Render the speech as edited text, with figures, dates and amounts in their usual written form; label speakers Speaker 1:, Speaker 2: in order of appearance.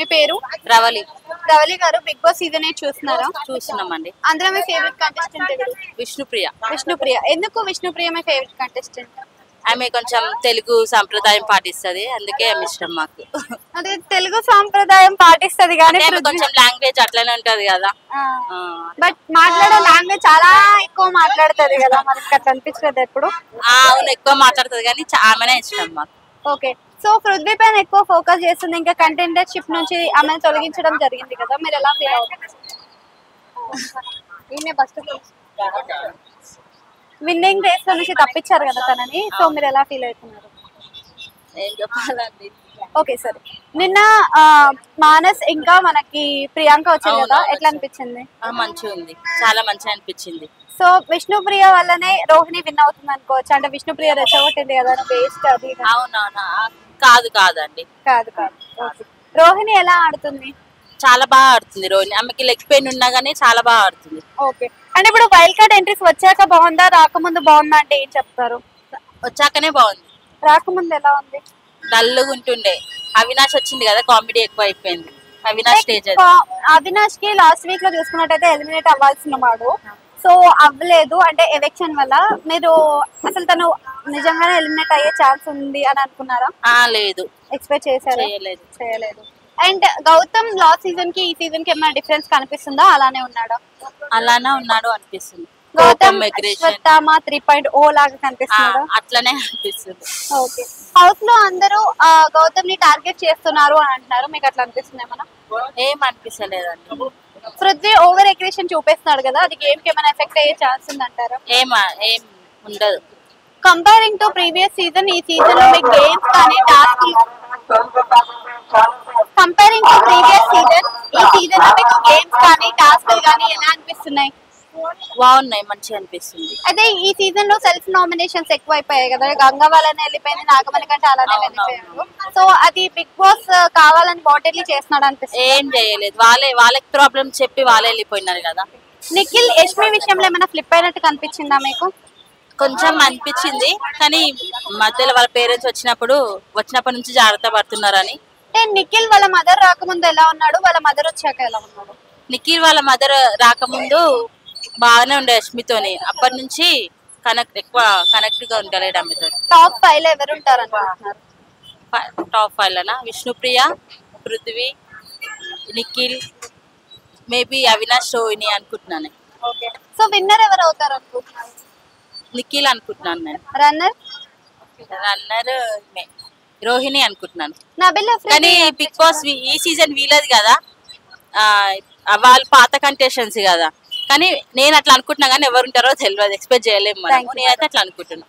Speaker 1: మీ పేరు?
Speaker 2: రవలి.
Speaker 1: రవలి గారు, big boss season 8 చూస్తున్నారా?
Speaker 2: చూస్తున్నామండి.
Speaker 1: అందులో మీ ఫేవరెట్ కంటెస్టెంట్ ఎవరు?
Speaker 2: విష్ణుప్రియ.
Speaker 1: విష్ణుప్రియ. ఎందుకు విష్ణుప్రియ మీ ఫేవరెట్ కంటెస్టెంట్?
Speaker 2: ఆమె కొంచెం తెలుగు సంప్రదాయం పాటిస్తది, అందుకే ఆమె ఇష్టం మాకు.
Speaker 1: అదే తెలుగు సాంప్రదాయం పాటిస్తది కానీ
Speaker 2: కొంచెం లాంగ్వేజ్ అట్లనే ఉంటది కదా,
Speaker 1: బట్ మాట్లాడే లాంగ్వేజ్ చాలా ఎక్కువ మాట్లాడుతుంది కదా, మనకి అట్లా అనిపించలేదు ఎప్పుడు?
Speaker 2: అవును, ఎక్కువ మాట్లాడుతుంది కానీ ఆమెనే ఇష్టం మాకు.
Speaker 1: ఓకే, సో పృథ్వీ పైన ఎక్కువ ఫోకస్ చేస్తుంది, ఇంకా కంటెండర్షిప్ నుంచి ఆమెను తొలగించడం జరిగింది కదా, మీరు ఎలా ఫీల్ అవుతుంది? విన్నింగ్ రేస్ లో నుంచి తప్పించారు కదా తనని, సో మీరు ఎలా ఫీల్ అవుతున్నారు?
Speaker 2: ఏం చెప్పాలండి.
Speaker 1: ఓకే సరే, నిన్న మానస్ ఇంకా మనకి ప్రియాంక వచ్చింది కదా, ఎట్లా అనిపించింది?
Speaker 2: మంచిగా ఉంది, చాలా మంచిగా అనిపించింది.
Speaker 1: సో విష్ణుప్రియ వల్లనే రోహిణి విన్ అవుతుంది అనుకోవచ్చు, అంటే విష్ణుప్రియ రెచ్చగొట్టింది కదా వేస్ట్ అది?
Speaker 2: అవునవునా, కాదండి.
Speaker 1: కాదు. రోహిణి ఎలా ఆడుతుంది?
Speaker 2: చాలా బాగా ఆడుతుంది రోహిణి. ఆమెకి లెగ్ పెయిన్ ఉన్నా గానీ చాలా బాగా ఆడుతుంది.
Speaker 1: ఓకే, అంటే ఇప్పుడు వైల్డ్ కార్డ్ ఎంట్రీస్ వచ్చాక బాగుందా, రాకముందు బాగుందా అంటే ఏం చెప్తారు?
Speaker 2: వచ్చాకనే బాగుంది.
Speaker 1: రాకముందు ఎలా ఉంది?
Speaker 2: డల్గా ఉంటుండే. అవినాష్ వచ్చింది కదా, కామెడీ ఎక్కువ అయిపోయింది. అవినాష్ స్టేజ్
Speaker 1: అవినాష్ కి లాస్ట్ వీక్ లో చూసుకున్నట్టయితే ఎలిమినేట్ అవ్వాల్సిన వాడు, సో అవ్వలేదు, అంటే ఎలక్షన్ వల్ల. మీరు అసలు తను నిజంగానే ఎలిమినేట్ అయ్యే ఛాన్స్ ఉంది అని అనుకున్నారా?
Speaker 2: లేదు,
Speaker 1: ఎక్స్పెక్ట్ చేశారా? చేయలేదు. అండ్ గౌతమ్ లాస్ట్ సీజన్ కి ఈ సీజన్ కి ఏమైనా డిఫరెన్స్ కనిపిస్తుందా, అలానే ఉన్నాడా?
Speaker 2: అలానే ఉన్నాడు అనిపిస్తుంది.
Speaker 1: గౌతమ్ 3.0 లాగా కనిపిస్తున్నాడా?
Speaker 2: అట్లనే అనిపిస్తుంది.
Speaker 1: ఓకే, హౌస్ లో అందరూ గౌతమ్ ని టార్గెట్ చేస్తున్నారు అని అంటున్నారు, మీకు అట్లా అనిపిస్తుంది ఏమన్నా?
Speaker 2: ఏం అనిపిస్తలేదండి.
Speaker 1: పృథ్వీ ఓవర్ ఎగ్రెషన్ చూపిస్తున్నాడు కదా, అది గేమ్ కి ఏమైనా ఎఫెక్ట్ అయ్యే ఛాన్స్ ఉంది అంటారా?
Speaker 2: ఏం ఉండదు.
Speaker 1: కంపేరింగ్ టు ప్రీవియస్ సీజన్, ఈ సీజన్ లో మీకు గేమ్స్ కానీ task, comparing to previous season, ఈ సీజన్ లో మీకు గేమ్స్ కానీ టాస్క్లు కానీ ఎలా అనిపిస్తున్నాయి?
Speaker 2: బాగున్నాయి, మంచిగా అనిపిస్తుంది.
Speaker 1: అయితే ఈ సీజన్ లో సెల్ఫ్ నామినేషన్స్ ఎక్కువ అయిపోయాయి కదా, గంగా వాళ్ళని వెళ్ళిపోయింది, నాగమణి కంటే అలానే వెళ్ళిపోయారు, సో అది బిగ్ బాస్ కావాలని బాటెడ్లీ చేస్తున్నాడు అనిపిస్తుంది?
Speaker 2: ఏం చేయలేదు, వాళ్ళకి ప్రాబ్లమ్ చెప్పి వాళ్ళే వెళ్ళిపోయినారు కదా.
Speaker 1: నిఖిల్ యష్మి విషయంలో ఏమైనా ఫ్లిప్ అయినట్టు కనిపించిందా మీకు?
Speaker 2: కొంచెం అనిపించింది, కానీ మధ్యలో వాళ్ళ పేరెంట్స్ వచ్చినప్పటి నుంచి జాగ్రత్త పడుతున్నారని.
Speaker 1: నిఖిల్ వాళ్ళ మదర్ రాకముందు ఎలా ఉన్నాడు, వాళ్ళ మదర్ వచ్చాక ఎలా ఉన్నాడు?
Speaker 2: నిఖిల్ వాళ్ళ మదర్ రాకముందు బాగానే ఉండే యష్మితోని, అప్పటి నుంచి ఎక్కువ కనెక్ట్ గా ఉండలేడు ఆమెతో.
Speaker 1: టాప్ 5 లో ఎవరు ఉంటారు అనుకుంటున్నారు?
Speaker 2: టాప్ 5 లోనా విష్ణుప్రియ, పృథ్వీ, నిఖిల్, మేబీ అవినాష్, రోహిణి అనుకుంటున్నాను.
Speaker 1: ఓకే, సో విన్నర్ ఎవరు అవుతారు అనుకుంటున్నారు?
Speaker 2: నిఖిల్ అనుకుంటున్నాను నేను.
Speaker 1: రన్నర్
Speaker 2: రోహిణి అనుకుంటున్నాను.
Speaker 1: కానీ
Speaker 2: బిగ్ బాస్ ఈ సీజన్ వీలది కదా, వాళ్ళు పాత కంటెస్టెంట్స్ కదా, కానీ నేను అట్లా అనుకుంటున్నా కానీ ఎవరు ఉంటారో తెలియదు, ఎక్స్పెక్ట్ చేయలేము. నేనైతే అట్లా అనుకుంటున్నాను.